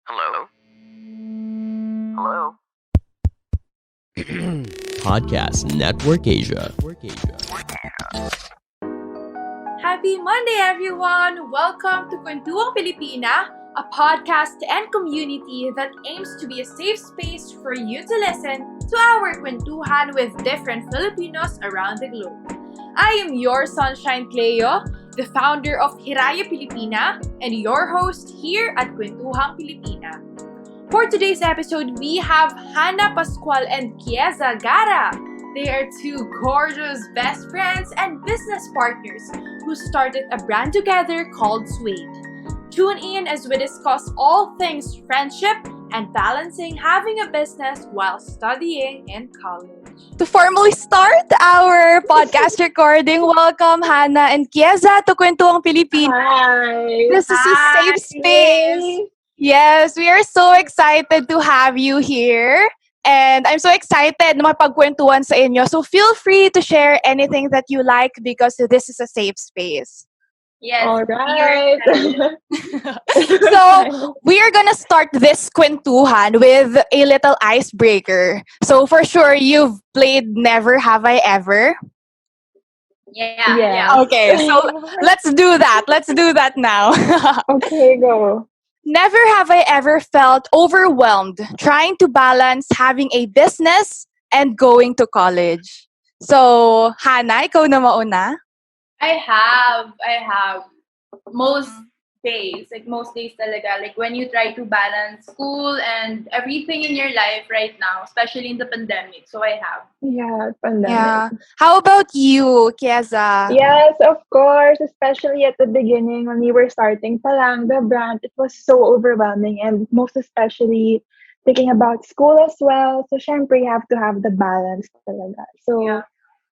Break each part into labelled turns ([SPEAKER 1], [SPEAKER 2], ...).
[SPEAKER 1] Hello? Hello?
[SPEAKER 2] Podcast Network Asia.
[SPEAKER 3] Happy Monday, everyone! Welcome to Kwentuhang Pilipina, a podcast and community that aims to be a safe space for you to listen to our kwentuhan with different Filipinos around the globe. I am your Sunshine Cleo, the founder of Hiraya Pilipina, and your host here at Kwentuhang Pilipina. For today's episode, we have Hannah, Pascual and Kieza Garra. They are two gorgeous best friends and business partners who started a brand together called Suede. Tune in as we discuss all things friendship and balancing having a business while studying in college.
[SPEAKER 4] To formally start our podcast recording, welcome Hannah and Kieza to Kwentuhang Pilipina.
[SPEAKER 5] Hi.
[SPEAKER 4] This is a safe space. Yes, we are so excited to have you here. And I'm so excited na mapagkwentuhan sa inyo. So feel free to share anything that you like because this is a safe space.
[SPEAKER 5] Yes. All right.
[SPEAKER 4] So we are gonna start this kwentuhan with a little icebreaker. So for sure, you've played Never Have I Ever.
[SPEAKER 5] Yeah.
[SPEAKER 4] Okay, so let's do that. Let's do that now.
[SPEAKER 5] Okay, go.
[SPEAKER 4] Never have I ever felt overwhelmed trying to balance having a business and going to college. So, Hannah, ikaw na mauna?
[SPEAKER 6] I have. Most most days talaga. Like when you try to balance school and everything in your life right now, especially in the pandemic. So I have.
[SPEAKER 5] Yeah, pandemic.
[SPEAKER 4] Yeah. How about you, Kieza?
[SPEAKER 5] Yes, of course. Especially at the beginning when we were starting pa lang the brand, it was so overwhelming, and most especially thinking about school as well. So, syempre, you have to have the balance talaga. So,
[SPEAKER 6] Yeah.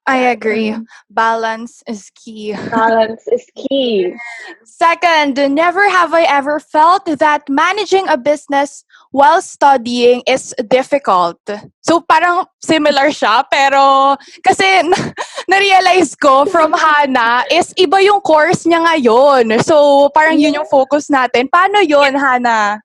[SPEAKER 4] I agree. Balance is key.
[SPEAKER 5] balance is key.
[SPEAKER 4] Second, never have I ever felt that managing a business while studying is difficult. So parang similar siya, pero kasi na-realize ko from Hannah is iba yung course niya ngayon. So parang yun yung focus natin. Paano yun, Hannah?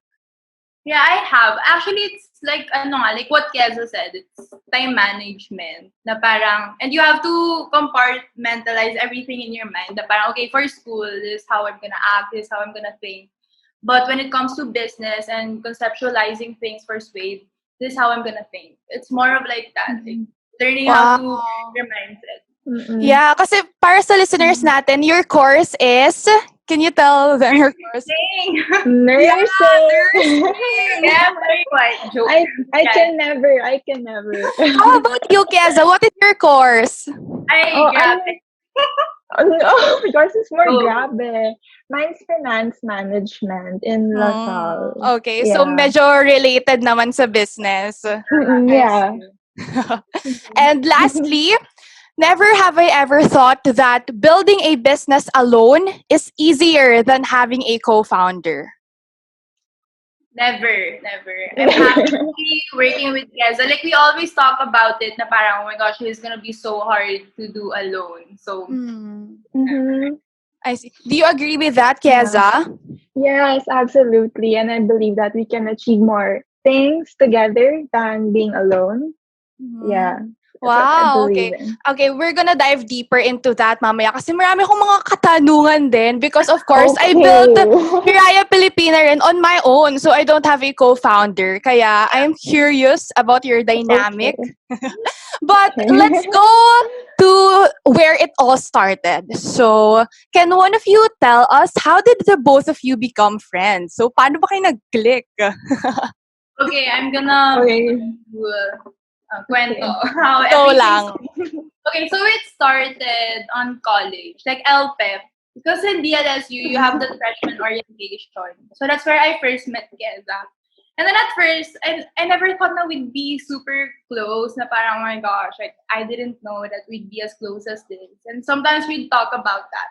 [SPEAKER 6] Yeah, I have. Actually, it's like like what Keza said, it's time management. Na parang, and you have to compartmentalize everything in your mind. Na parang, okay, for school, this is how I'm gonna act, this is how I'm gonna think. But when it comes to business and conceptualizing things for Suede, this is how I'm gonna think. It's more of like that, like learning how to your mindset.
[SPEAKER 4] Yeah, kasi para sa listeners natin, your course is, can you tell them your course?
[SPEAKER 5] Nursing.
[SPEAKER 6] Yeah, very white joke.
[SPEAKER 5] I can never.
[SPEAKER 4] How about you, Kieza? What is your course?
[SPEAKER 6] Grab it.
[SPEAKER 5] Oh, no, yours is more
[SPEAKER 6] Oh.
[SPEAKER 5] grabe. Mine's finance management in LaSalle.
[SPEAKER 4] Okay, so
[SPEAKER 5] Yeah.
[SPEAKER 4] medyo related naman sa business.
[SPEAKER 5] Yeah.
[SPEAKER 4] And lastly, never have I ever thought that building a business alone is easier than having a co-founder.
[SPEAKER 6] Never. I'm happy working with Keza. Like, we always talk about it na parang, oh my gosh, it's gonna be so hard to do alone. So,
[SPEAKER 5] Mhm.
[SPEAKER 4] I see. Do you agree with that, Kieza?
[SPEAKER 5] Yes, absolutely. And I believe that we can achieve more things together than being alone. Yeah. That's what I
[SPEAKER 4] Wow,
[SPEAKER 5] believe
[SPEAKER 4] okay.
[SPEAKER 5] in.
[SPEAKER 4] Okay, we're gonna dive deeper into that mamaya kasi marami akong mga katanungan din because of course I built Hiraya Pilipina rin on my own, so I don't have a co-founder. Kaya I am curious about your dynamic. But
[SPEAKER 5] Okay.
[SPEAKER 4] let's go to where it all started. So, can one of you tell us how did the both of you become friends? So, paano ba kayo nag-click?
[SPEAKER 6] okay, I'm gonna
[SPEAKER 5] Okay.
[SPEAKER 6] do a kwento. How
[SPEAKER 4] Go
[SPEAKER 6] everything
[SPEAKER 4] lang.
[SPEAKER 6] Okay, so it started on college, like LPEP. Because in DLSU, you have the freshman orientation. So that's where I first met Keza. And then at first, I never thought that we'd be super close. Na parang, oh my gosh, like, I didn't know that we'd be as close as this. And sometimes we'd talk about that.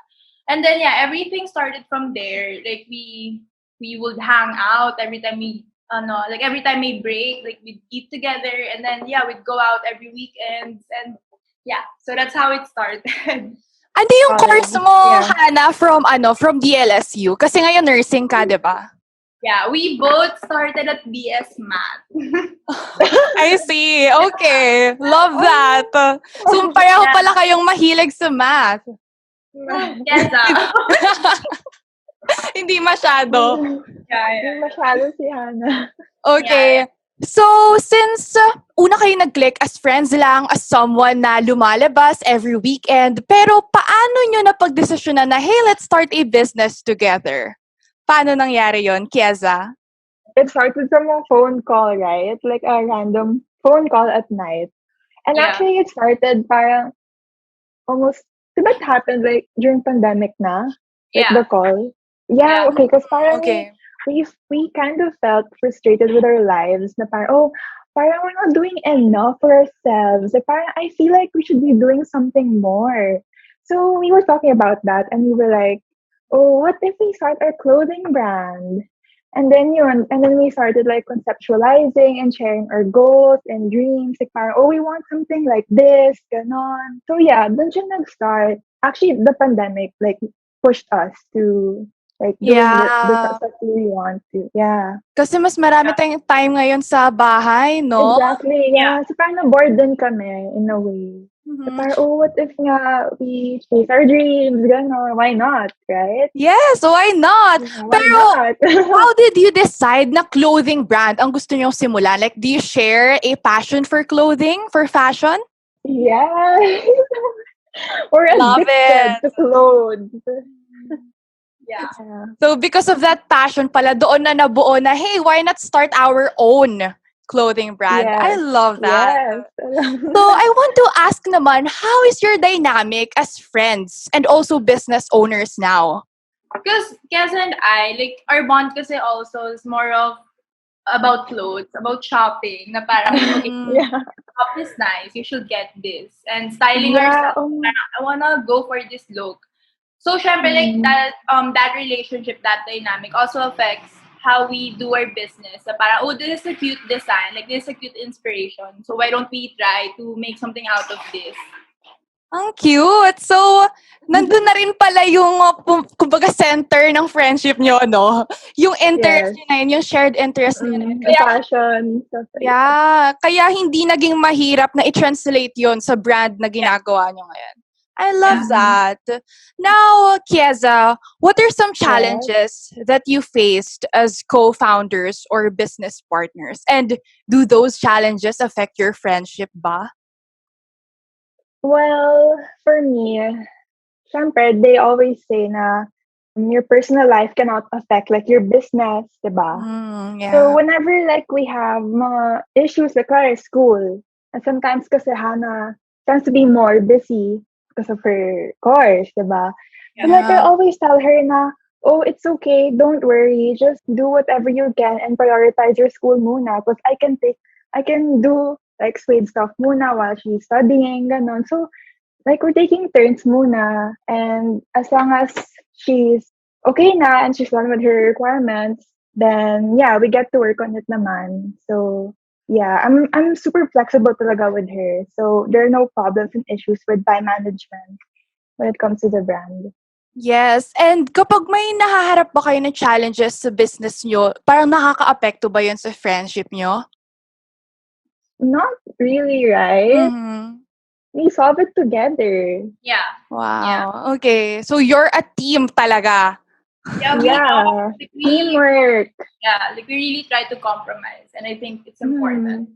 [SPEAKER 6] And then, yeah, everything started from there. Like, we would hang out every time every time we break, like, we'd eat together. And then, yeah, we'd go out every weekends. And yeah, so that's how it started.
[SPEAKER 4] Ano yung course mo,
[SPEAKER 5] Yeah.
[SPEAKER 4] Hannah, from DLSU? Kasi ngayon nursing ka, di ba?
[SPEAKER 6] Yeah, we both started at BS Math.
[SPEAKER 4] I see. Okay. Love that. So, pareho
[SPEAKER 6] Yeah,
[SPEAKER 4] pala kayong mahilig sa math.
[SPEAKER 6] Keza.
[SPEAKER 4] Hindi masyado.
[SPEAKER 5] Hindi masyado si Hannah.
[SPEAKER 4] Okay. So, since una kayo nag-click as friends lang, as someone na lumalabas every weekend, pero paano nyo napagdesisyonan na, hey, let's start a business together? Paano nangyari yon, Kieza?
[SPEAKER 5] It started from a phone call, right? Like a random phone call at night. And
[SPEAKER 6] Yeah.
[SPEAKER 5] actually, it started parang almost, diba it happened like during pandemic na? Like
[SPEAKER 6] Yeah.
[SPEAKER 5] the call? Yeah,
[SPEAKER 6] Yeah.
[SPEAKER 5] okay. Because parang
[SPEAKER 4] Okay.
[SPEAKER 5] we kind of felt frustrated with our lives na parang, oh, parang we're not doing enough for ourselves. Like, parang I feel like we should be doing something more. So we were talking about that and we were like, oh, what if we start our clothing brand? And then we started like conceptualizing and sharing our goals and dreams. Like, parang, oh, we want something like this, ganon. So yeah, dun siya nag-start. Actually, the pandemic like pushed us to like doing the
[SPEAKER 4] Yeah.
[SPEAKER 5] stuff that we want to. Yeah.
[SPEAKER 4] Kasi mas marami tayong time ngayon sa bahay, no?
[SPEAKER 5] Exactly. Yeah. So parang na-bored din kami in a way. So
[SPEAKER 4] Mhm.
[SPEAKER 5] parang, oh, what if nga we chase our dreams? Ganon. Why not? Right?
[SPEAKER 4] Yes, why not?
[SPEAKER 5] Yeah, why
[SPEAKER 4] Pero,
[SPEAKER 5] not?
[SPEAKER 4] how did you decide na clothing brand ang gusto niyong simulan? Like, do you share a passion for clothing, for fashion?
[SPEAKER 5] Yeah. We're
[SPEAKER 4] Love
[SPEAKER 5] addicted
[SPEAKER 4] it.
[SPEAKER 5] to clothes.
[SPEAKER 6] Yeah.
[SPEAKER 5] Yeah.
[SPEAKER 4] So, because of that passion pala, doon na nabuo na, hey, why not start our own clothing brand? I
[SPEAKER 5] Yes.
[SPEAKER 4] love that.
[SPEAKER 5] Yes.
[SPEAKER 4] So, I want to ask naman, how is your dynamic as friends and also business owners now?
[SPEAKER 6] Because Keza and I, like, our bond kasi also is more of about clothes, about shopping, na parang, okay,
[SPEAKER 5] Yeah.
[SPEAKER 6] top is nice, you should get this. And styling
[SPEAKER 5] Yeah.
[SPEAKER 6] ourselves, parang, I wanna go for this look. So, syempre, like, that relationship, that dynamic also affects how we do our business. So, parang, oh, this is a cute design, like, this is a cute inspiration. So, why don't we try to make something out of this?
[SPEAKER 4] Ang cute! So, nandun na rin pala yung, kumbaga, center ng friendship nyo, no? Yung interest
[SPEAKER 5] Yes.
[SPEAKER 4] nyo na yun, yung shared interest nyo na yun.
[SPEAKER 5] The passion. Stuff like that.
[SPEAKER 4] Yeah, kaya hindi naging mahirap na i-translate yon sa brand na ginagawa nyo ngayon. I love that. Now, Kieza, what are some challenges that you faced as co-founders or business partners? And do those challenges affect your friendship ba?
[SPEAKER 5] Well, for me, syempre, they always say na your personal life cannot affect like your business, diba?
[SPEAKER 4] Yeah.
[SPEAKER 5] So whenever like we have mga issues like our school, and sometimes kasi Hannah tends to be more busy because of her course, diba? So like I always tell her na, oh, it's okay, don't worry, just do whatever you can and prioritize your school muna because I can do like Suede stuff muna while she's studying, ganon. So like we're taking turns muna, and as long as she's okay na and she's done with her requirements, then yeah, we get to work on it naman. So yeah, I'm super flexible talaga with her. So there are no problems and issues with time management when it comes to the brand.
[SPEAKER 4] Yes, and kapag may nahaharap ba kayo ng challenges sa business nyo, parang nakaka-apekto ba yun sa friendship nyo?
[SPEAKER 5] Not really, right?
[SPEAKER 4] Mhm.
[SPEAKER 5] We solve it together.
[SPEAKER 6] Yeah.
[SPEAKER 4] Wow. Okay. So you're a team talaga.
[SPEAKER 6] Yeah.
[SPEAKER 5] Yeah.
[SPEAKER 6] Like,
[SPEAKER 5] Teamwork.
[SPEAKER 6] yeah, like we really try to compromise, and I think it's important.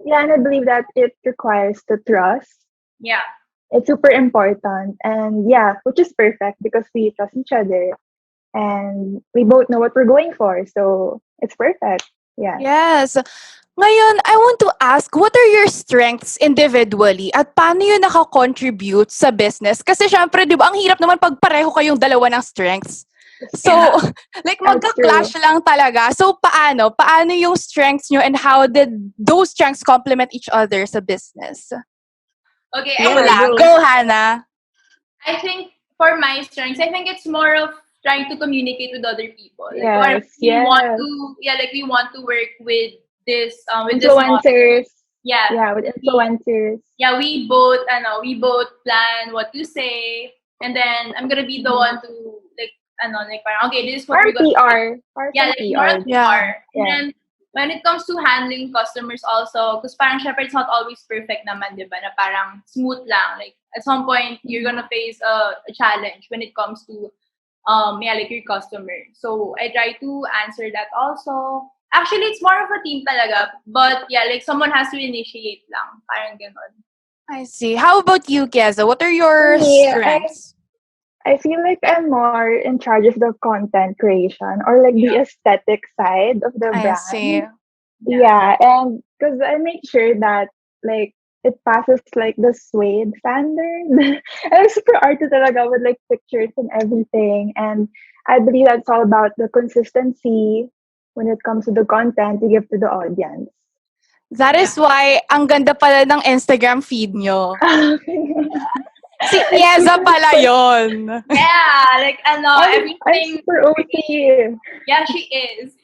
[SPEAKER 5] Yeah, and I believe that it requires the trust.
[SPEAKER 6] Yeah.
[SPEAKER 5] It's super important. And yeah, which is perfect because we trust each other and we both know what we're going for. So it's perfect. Yeah.
[SPEAKER 4] Yes. Ngayon, I want to ask, what are your strengths individually at paano yun nakakontribute sa business? Kasi syempre, di ba, ang hirap naman pag pareho kayong dalawa ng strengths. So, like, magka-clash lang talaga. So, paano? Paano yung strengths nyo and how did those strengths complement each other sa business?
[SPEAKER 6] Okay.
[SPEAKER 4] Go, Hannah.
[SPEAKER 6] I think for my strengths, I think it's more of trying to communicate with other people. Like,
[SPEAKER 5] Yes,
[SPEAKER 6] we want to work with this with
[SPEAKER 5] influencers.
[SPEAKER 6] This yeah.
[SPEAKER 5] Yeah, with influencers.
[SPEAKER 6] Yeah, we both plan what to say, and then I'm gonna be the one to like like parang, okay, this is what
[SPEAKER 5] Or
[SPEAKER 6] we're gonna do.
[SPEAKER 5] PR. Or
[SPEAKER 6] Yeah,
[SPEAKER 5] some
[SPEAKER 6] like more on
[SPEAKER 5] PR.
[SPEAKER 6] PR.
[SPEAKER 4] Yeah.
[SPEAKER 6] And
[SPEAKER 5] Yeah.
[SPEAKER 6] then when it comes to handling customers also, because parang syempre it's not always perfect naman, di ba? Na parang smooth lang. Like at some point you're gonna face a challenge when it comes to like your customer. So I try to answer that also. Actually, it's more of a team talaga. But yeah, like someone has to initiate lang. Parang ganon.
[SPEAKER 4] I see. How about you, Kieza? What are your
[SPEAKER 5] Me,
[SPEAKER 4] strengths?
[SPEAKER 5] I feel like I'm more in charge of the content creation or like the aesthetic side of the
[SPEAKER 4] I see.
[SPEAKER 5] brand. Yeah, and because I make sure that like it passes like the Suede standard. And I'm super arty talaga with like pictures and everything. And I believe that's all about the consistency when it comes to the content you give to the audience.
[SPEAKER 4] That is why ang ganda pala ng Instagram feed nyo. Si Kieza pala yon.
[SPEAKER 6] Yeah, like
[SPEAKER 5] I'm
[SPEAKER 6] everything.
[SPEAKER 5] super OT.
[SPEAKER 6] Yeah, she is.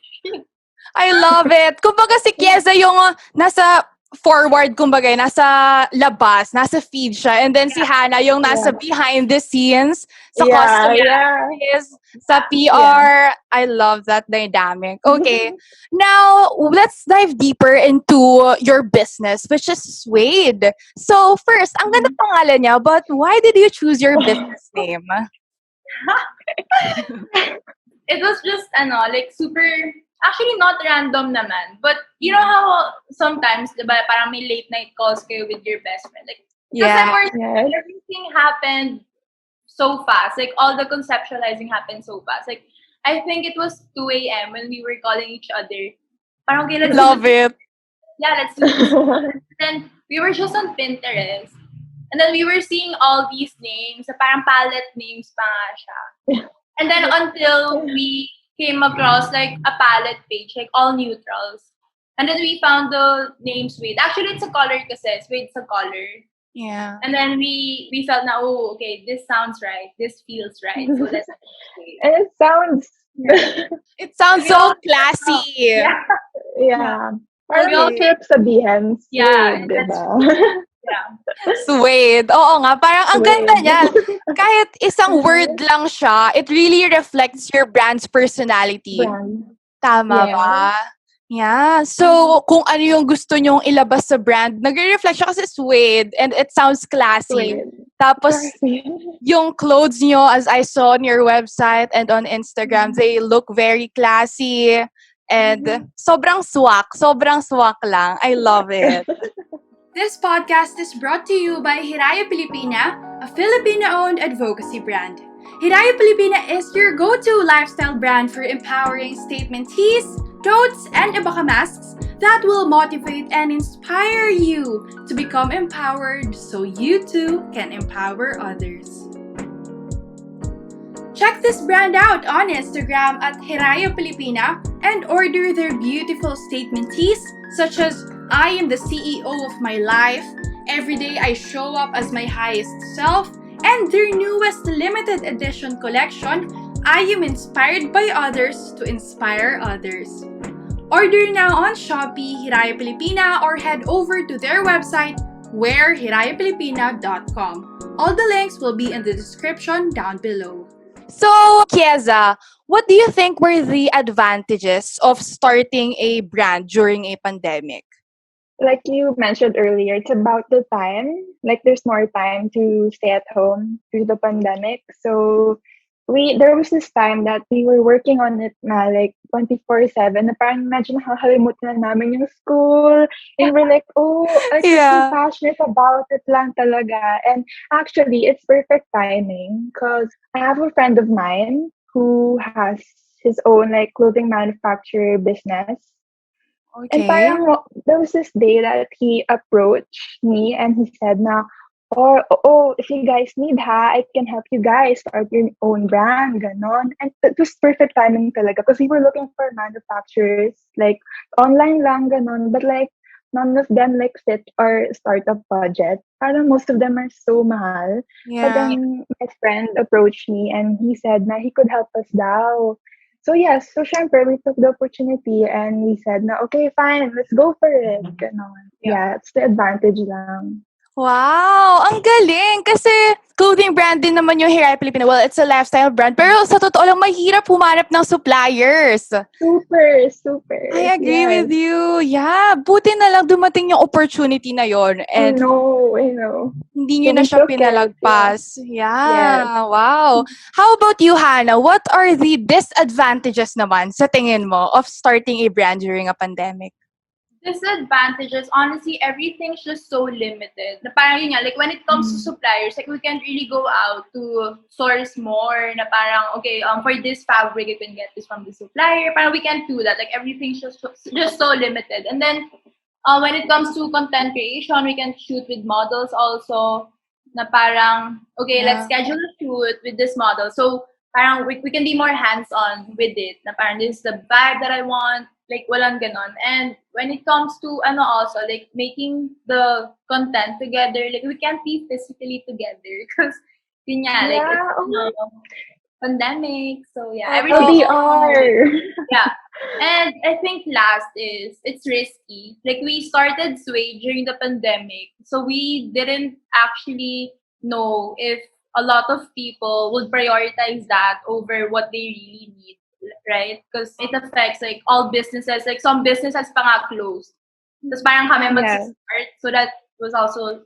[SPEAKER 4] I love it. Kumbaga si Kieza yung nasa forward, kumbaga, nasa labas, nasa feed siya. And then si Hannah yung nasa behind the scenes, sa customer
[SPEAKER 5] Yeah.
[SPEAKER 4] service, sa PR. I love that dynamic. Okay. Now, let's dive deeper into your business, which is Suede. So, first, ang ganda pangalan niya, but why did you choose your business name?
[SPEAKER 6] It was just like super, actually not random naman, but you know how sometimes diba, parang may late night calls kayo with your best friend, like
[SPEAKER 4] Yeah.
[SPEAKER 5] Yes.
[SPEAKER 6] everything happened so fast, like all the conceptualizing happened so fast. Like I think it was 2 a.m. when we were calling each other, parang okay, let's
[SPEAKER 4] Love it.
[SPEAKER 6] let's do this. Then we were just on Pinterest. And then we were seeing all these names, parang palette names pa nga siya. And then until we came across like a palette page, like all neutrals. And then we found the name Suede. Actually, it's a color kasi. Suede's a color.
[SPEAKER 4] Yeah.
[SPEAKER 6] And then we felt na, oh, okay, this sounds right. This feels right. So let's
[SPEAKER 5] And it sounds
[SPEAKER 4] It sounds so classy.
[SPEAKER 6] Yeah.
[SPEAKER 5] yeah.
[SPEAKER 6] So we all
[SPEAKER 5] Parang trip sabihin.
[SPEAKER 6] Yeah,
[SPEAKER 5] Suede,
[SPEAKER 6] that's
[SPEAKER 5] diba?
[SPEAKER 6] yeah.
[SPEAKER 4] Suede. Oo nga, parang ang ganda
[SPEAKER 5] Suede.
[SPEAKER 4] niya. Kahit isang word lang siya, it really reflects your brand's personality.
[SPEAKER 5] Brand.
[SPEAKER 4] Tama
[SPEAKER 5] Yeah.
[SPEAKER 4] ba? Yeah. So, kung ano yung gusto nyong ilabas sa brand, nagre-reflect siya kasi suede and it sounds classy.
[SPEAKER 5] Suede.
[SPEAKER 4] Tapos,
[SPEAKER 5] Classy.
[SPEAKER 4] yung clothes nyo, as I saw on your website and on Instagram, they look very classy and sobrang swak lang. I love it.
[SPEAKER 3] This podcast is brought to you by Hiraya Pilipina, a Filipino-owned advocacy brand. Hiraya Pilipina is your go-to lifestyle brand for empowering statement tees, totes, and abaca masks that will motivate and inspire you to become empowered so you too can empower others. Check this brand out on Instagram at Hiraya Pilipina and order their beautiful statement tees such as I am the CEO of my life, every day I show up as my highest self, and their newest limited edition collection, I am inspired by others to inspire others. Order now on Shopee, Hiraya Pilipina, or head over to their website, wherehirayapilipina.com. All the links will be in the description down below.
[SPEAKER 4] So, Kieza, what do you think were the advantages of starting a brand during a pandemic?
[SPEAKER 5] Like you mentioned earlier, it's about the time. Like there's more time to stay at home due to the pandemic. So there was this time that we were working on it na like 24/7. Na parang medyo nakakalimutan na namin yung school. And we're like, oh, I'm so passionate about it lang talaga. And actually, it's perfect timing because I have a friend of mine who has his own like clothing manufacturer business. And
[SPEAKER 4] Okay.
[SPEAKER 5] parang there was this day that he approached me and he said na, if you guys need I can help you guys start your own brand, ganon. And it was perfect timing talaga because we were looking for manufacturers, like online lang, ganon. But like, none of them like fit our startup budget. Parang most of them are so mahal. But
[SPEAKER 4] Yeah.
[SPEAKER 5] then my friend approached me and he said na he could help us daw. So yes, so syempre, we took the opportunity and we said na, okay, fine, let's go for it. Ganon. Yeah, it's the advantage lang.
[SPEAKER 4] Wow, ang galing. Kasi clothing brand din naman yung Hiraya Pilipina. Well, it's a lifestyle brand. Pero sa totoo lang, mahirap humanap ng suppliers.
[SPEAKER 5] Super, super.
[SPEAKER 4] I agree
[SPEAKER 5] Yes.
[SPEAKER 4] with you. Yeah, buti na lang dumating yung opportunity na yon and
[SPEAKER 5] I know.
[SPEAKER 4] hindi nyo
[SPEAKER 5] So
[SPEAKER 4] na
[SPEAKER 5] we
[SPEAKER 4] siya
[SPEAKER 5] took it. Yeah.
[SPEAKER 4] pinalagpas.
[SPEAKER 5] Yes.
[SPEAKER 4] Yeah, wow. How about you, Hannah? What are the disadvantages naman sa tingin mo of starting a brand during a pandemic?
[SPEAKER 6] Disadvantages, honestly, everything's just so limited. Na parang yun nga, like when it comes to suppliers, like we can't really go out to source more. Na parang, okay, for this fabric, you can get this from the supplier. Parang we can't do that. Like everything's just so limited. And then when it comes to content creation, we can shoot with models also. Na parang, okay, let's schedule a shoot with this model. So parang we can be more hands-on with it. Na parang this is the vibe that I want. Like, walang ganon. And when it comes to, also, like, making the content together, like, we can't be physically together because, yun nga, like,
[SPEAKER 5] Yeah.
[SPEAKER 6] it's, pandemic. So, yeah,
[SPEAKER 4] Oh,
[SPEAKER 6] everything.
[SPEAKER 5] LDR.
[SPEAKER 6] Yeah. And I think last is, it's risky. Like, we started Suede during the pandemic. So, we didn't actually know if a lot of people would prioritize that over what they really need, right? Because it affects like all businesses. Like some businesses pa nga closed. Tapos parang kami
[SPEAKER 5] Yes.
[SPEAKER 6] mag-start. So that was also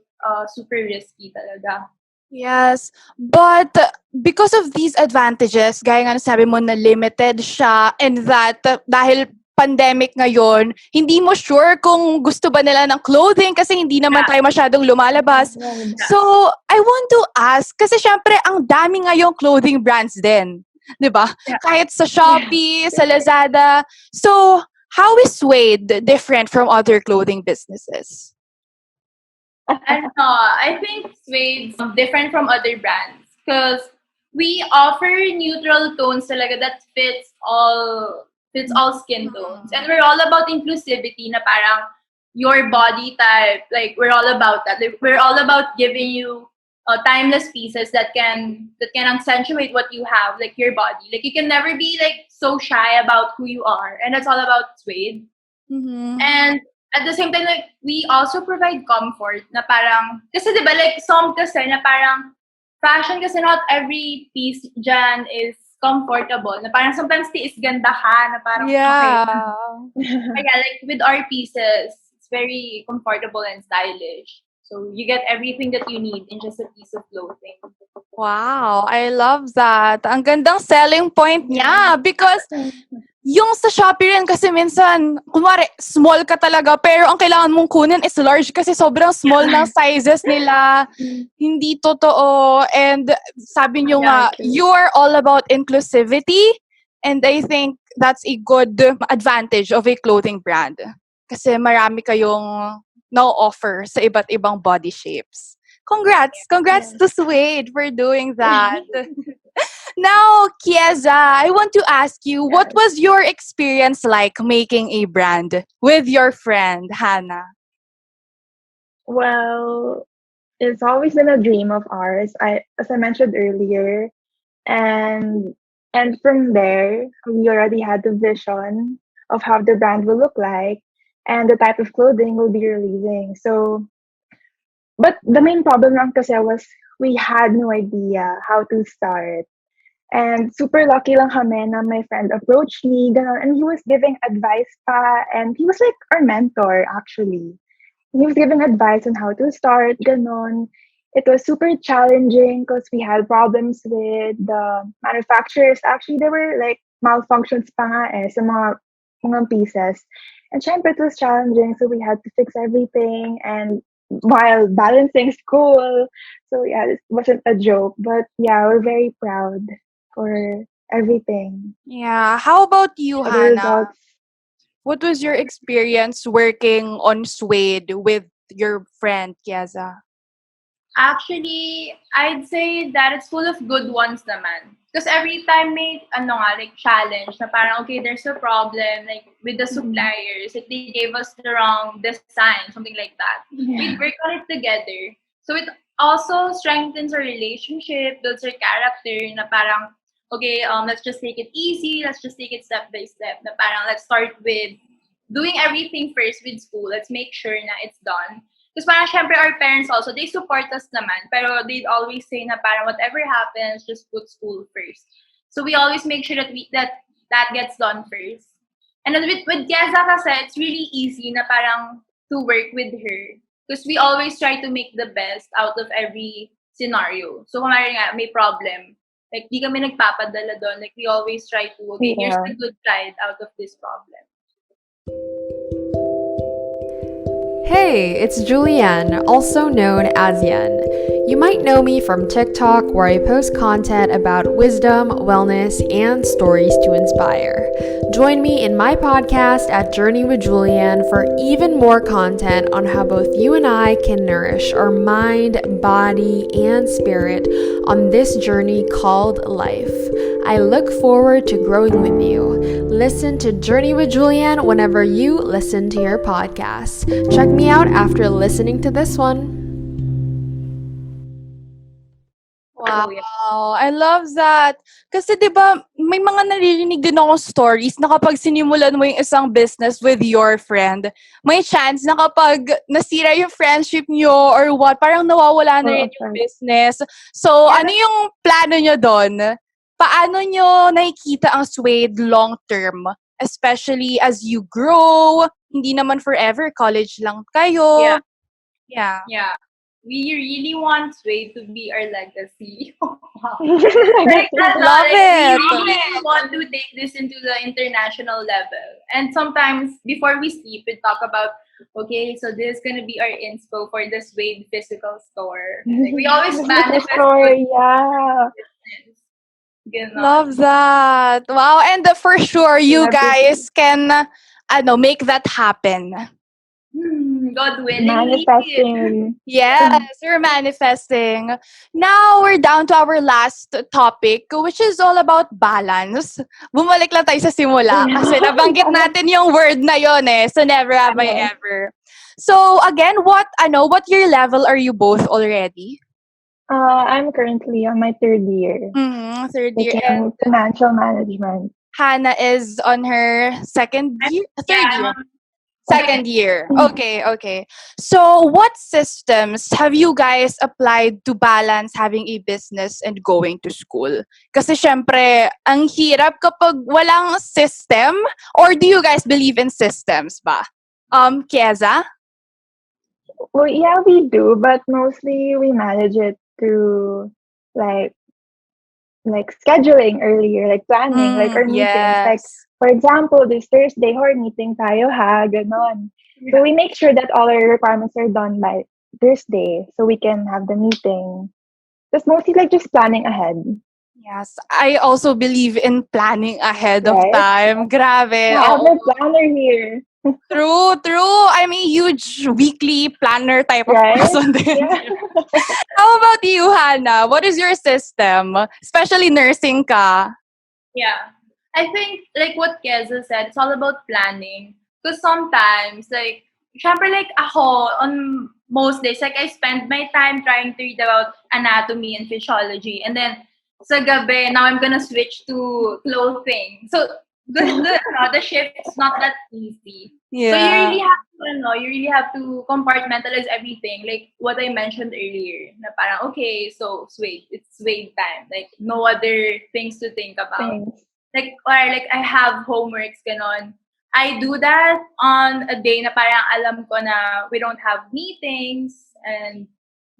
[SPEAKER 6] super risky talaga.
[SPEAKER 4] Yes, but because of these advantages, gaya nga sabi mo na limited siya and that dahil pandemic ngayon, hindi mo sure kung gusto ba nila ng clothing kasi hindi naman tayo masyadong lumalabas. So, I want to ask, kasi syempre, ang dami ngayong clothing brands din. 'Di ba?
[SPEAKER 6] Yeah.
[SPEAKER 4] Kahit sa Shopee, sa Lazada. So, how is Suede different from other clothing businesses?
[SPEAKER 6] I think Suede's different from other brands because we offer neutral tones talaga that fits all skin tones. And we're all about inclusivity na parang your body type, like we're all about that. Like, we're all about giving you timeless pieces that can accentuate what you have, like your body. Like you can never be like so shy about who you are, and that's all about Suede.
[SPEAKER 4] Mm-hmm.
[SPEAKER 6] And at the same time, like, we also provide comfort na parang, kasi diba, like, some kasi na parang, fashion kasi not every piece dyan is comfortable. Na parang sometimes tiis ganda ka, na parang,
[SPEAKER 4] Yeah.
[SPEAKER 6] okay. Kaya, like, with our pieces, it's very comfortable and stylish. So, you get everything that you need in just a piece of clothing.
[SPEAKER 4] Wow, I love that. Ang gandang selling point niya because yung sa Shopee rin kasi minsan, kunwari, small ka talaga, pero ang kailangan mong kunin is large kasi sobrang small ng sizes nila. Hindi totoo. And sabi nyo nga, you are all about inclusivity. And I think that's a good advantage of a clothing brand. Kasi marami kayong no-offer sa iba't ibang body shapes. Congrats to Suede for doing that. Now, Kieza, I want to ask you, what was your experience like making a brand with your friend, Hannah?
[SPEAKER 5] Well, it's always been a dream of ours. As I mentioned earlier, and from there, we already had the vision of how the brand will look like and the type of clothing we'll be releasing. So, but the main problem lang kasi was we had no idea how to start. And super lucky lang kami na my friend approached me, ganon, and he was giving advice pa, and he was like our mentor, actually. He was giving advice on how to start, ganon. It was super challenging because we had problems with the manufacturers. Actually, there were like malfunctions pa nga sa mga pieces. And syempre, it was challenging, so we had to fix everything, and while balancing school. So yeah, it wasn't a joke, but yeah, we're very proud for everything.
[SPEAKER 4] Yeah. How about you,
[SPEAKER 5] For the
[SPEAKER 4] Hannah?
[SPEAKER 5] results.
[SPEAKER 4] What was your experience working on Suede with your friend, Kieza?
[SPEAKER 6] Actually, I'd say that it's full of good ones naman. Because every time may, like, challenge na parang, okay, there's a problem, like, with the suppliers, like, they gave us the wrong design, something like that. We work on it together. So it also strengthens our relationship, builds our character, na parang, okay, let's just take it easy, let's just take it step by step, na parang, let's start with doing everything first with school, let's make sure na it's done. Because parang syempre our parents also, they support us naman. Pero they'd always say na parang whatever happens, just put school first. So we always make sure that that gets done first. And then with Kieza kasi, it's really easy na parang to work with her. Because we always try to make the best out of every scenario. So kung nga, may problem, like, di kami nagpapadala doon. Like, we always try to, okay, here's the good side out of this problem.
[SPEAKER 7] Hey, it's Julianne, also known as Yen. You might know me from TikTok, where I post content about wisdom, wellness, and stories to inspire. Join me in my podcast at Journey with Julianne for even more content on how both you and I can nourish our mind, body, and spirit on this journey called life. I look forward to growing with you. Listen to Journey with Julianne whenever you listen to your podcast. Check me out after listening to this one.
[SPEAKER 4] Wow, I love that. Kasi 'di ba, may mga naririnig din ako stories na kapag sinimulan mo yung isang business with your friend, may chance na kapag nasira yung friendship nyo or what, parang nawawala na rin yung business. So, ano yung plano nyo doon? Paano nyo nakikita ang Suede long term? Especially as you grow, hindi naman forever, college lang kayo. Yeah.
[SPEAKER 6] We really want Suede to be our legacy.
[SPEAKER 4] Love it.
[SPEAKER 6] We really want to take this into the international level. And sometimes, before we sleep, we talk about, okay, so this is gonna be our inspo for the Suede physical store. Like, we always manifest.
[SPEAKER 4] Love that. Wow, and for sure, you guys can make that happen.
[SPEAKER 6] God willing.
[SPEAKER 5] Manifesting.
[SPEAKER 4] Yes, we're manifesting. Now, we're down to our last topic, which is all about balance. Bumalik lang tayo sa simula kasi nabanggit natin yung word na yon so never have I ever. So, again, what year level are you both already?
[SPEAKER 5] I'm currently on my third year.
[SPEAKER 4] Third year.
[SPEAKER 5] And financial management.
[SPEAKER 4] Hannah is on her second year? Third year. Second year. Okay. So, what systems have you guys applied to balance having a business and going to school? Kasi syempre, ang hirap kapag walang system. Or do you guys believe in systems ba? Kieza?
[SPEAKER 5] Well, yeah, we do, but mostly we manage it through like scheduling earlier, like planning, like our meetings. Like, for example, this Thursday, meeting tayo ha, ganon. So we make sure that all our requirements are done by Thursday so we can have the meeting. It's mostly like just planning ahead.
[SPEAKER 4] Yes, I also believe in planning ahead of time. Grabe.
[SPEAKER 5] I have a planner here.
[SPEAKER 4] True. I'm a huge weekly planner type of person. How about you, Hannah? What is your system? Especially nursing ka.
[SPEAKER 6] Yeah. I think, like what Kieza said, it's all about planning. Because sometimes, like, syempre, like, ako, on most days, like, I spend my time trying to read about anatomy and physiology. And then, sa gabi, now I'm gonna switch to clothing. So, the shift's not that easy.
[SPEAKER 4] Yeah.
[SPEAKER 6] So you really have to compartmentalize everything. Like what I mentioned earlier. Na parang, okay, so it's Suede time. Like no other things to think about. Like I have homeworks ganon. I do that on a day na parang alam ko na we don't have meetings and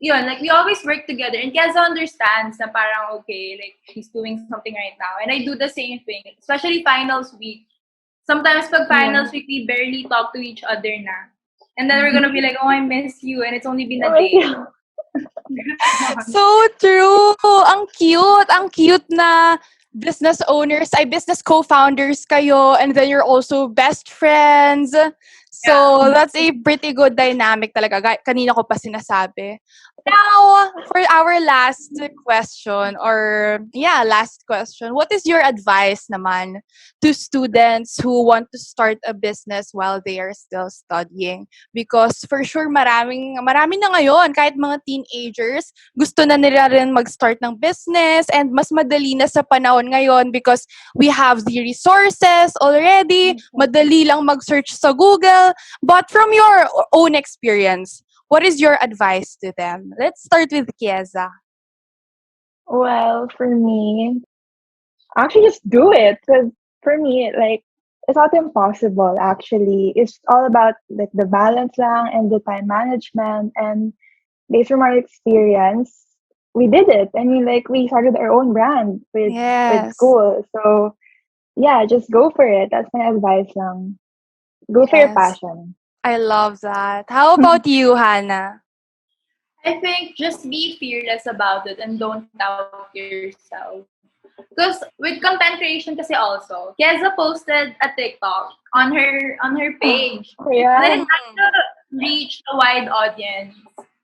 [SPEAKER 6] yun, like we always work together and Kieza understands na parang okay, like she's doing something right now and I do the same thing, especially finals week. Sometimes pag finals week, we barely talk to each other na. And then we're gonna be like, oh, I miss you and it's only been a day.
[SPEAKER 4] So true! Ang cute na business owners, business co-founders kayo and then you're also best friends. So, that's a pretty good dynamic talaga. Kanina ko pa sinasabi. Now, for our last question, what is your advice naman to students who want to start a business while they are still studying? Because for sure, marami na ngayon, kahit mga teenagers, gusto na nila rin mag-start ng business and mas madali na sa panahon ngayon because we have the resources already, madali lang mag-search sa Google. But from your own experience, what is your advice to them? Let's start with Kieza.
[SPEAKER 5] Well, for me, actually just do it. Because for me, like, it's not impossible, actually. It's all about, like, the balance lang and the time management. And based from our experience, we did it. I mean, like, we started our own brand with
[SPEAKER 4] Yes.
[SPEAKER 5] school. So, yeah, just go for it. That's my advice lang. Go for your
[SPEAKER 4] Yes.
[SPEAKER 5] passion.
[SPEAKER 4] I love that. How about you, Hannah?
[SPEAKER 6] I think just be fearless about it and don't doubt yourself. Because with content creation kasi also, Keza posted a TikTok on her page. And then
[SPEAKER 5] Yeah.
[SPEAKER 6] it had to reach a wide audience.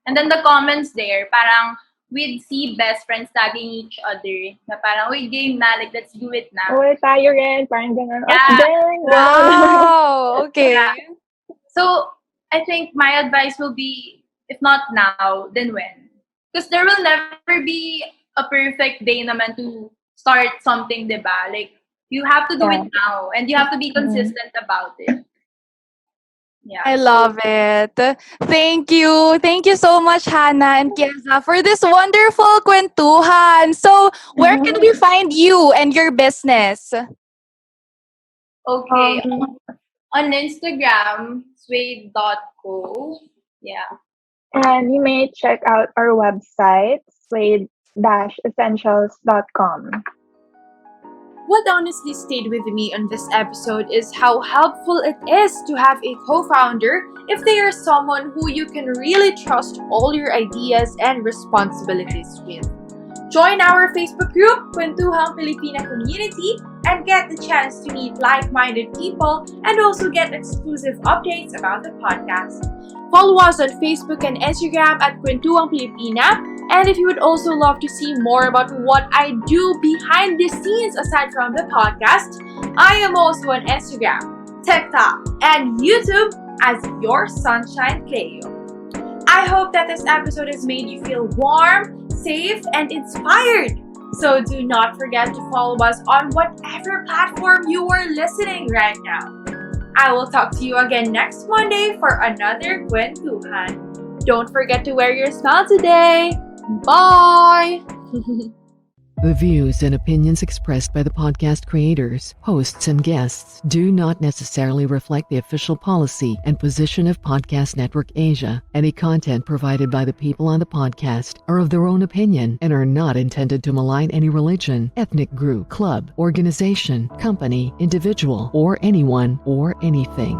[SPEAKER 6] And then the comments there, parang we'd see best friends tagging each other. Na parang, uy, game na, like, let's do it na.
[SPEAKER 5] Uy, tayo rin. Parang ganun. Us
[SPEAKER 6] Yeah.
[SPEAKER 5] din.
[SPEAKER 4] Wow. Okay.
[SPEAKER 6] Yeah. So, I think my advice will be, if not now, then when? Because there will never be a perfect day naman to start something, diba? Like, you have to do
[SPEAKER 5] Yeah.
[SPEAKER 6] it now. And you have to be consistent about it. Yeah.
[SPEAKER 4] I love it. Thank you. Thank you so much, Hannah and Kieza, for this wonderful kwentuhan. So, where can we find you and your business?
[SPEAKER 6] Okay.
[SPEAKER 5] Um,
[SPEAKER 6] On Instagram, suede.co. Yeah.
[SPEAKER 5] and you may check out our website, suede-essentials.com.
[SPEAKER 3] What honestly stayed with me on this episode is how helpful it is to have a co-founder if they are someone who you can really trust all your ideas and responsibilities with. Join our Facebook group, Kwentuhang Pilipina Community, and get the chance to meet like-minded people and also get exclusive updates about the podcast. Follow us on Facebook and Instagram at Kwentuhang Pilipina. And if you would also love to see more about what I do behind the scenes aside from the podcast, I am also on Instagram, TikTok, and YouTube as Your Sunshine Cleo. I hope that this episode has made you feel warm, safe, and inspired. So do not forget to follow us on whatever platform you are listening right now. I will talk to you again next Monday for another Kwentuhan. Don't forget to wear your smile today. Bye!
[SPEAKER 8] The views and opinions expressed by the podcast creators, hosts, and guests do not necessarily reflect the official policy and position of Podcast Network Asia. Any content provided by the people on the podcast are of their own opinion and are not intended to malign any religion, ethnic group, club, organization, company, individual, or anyone or anything.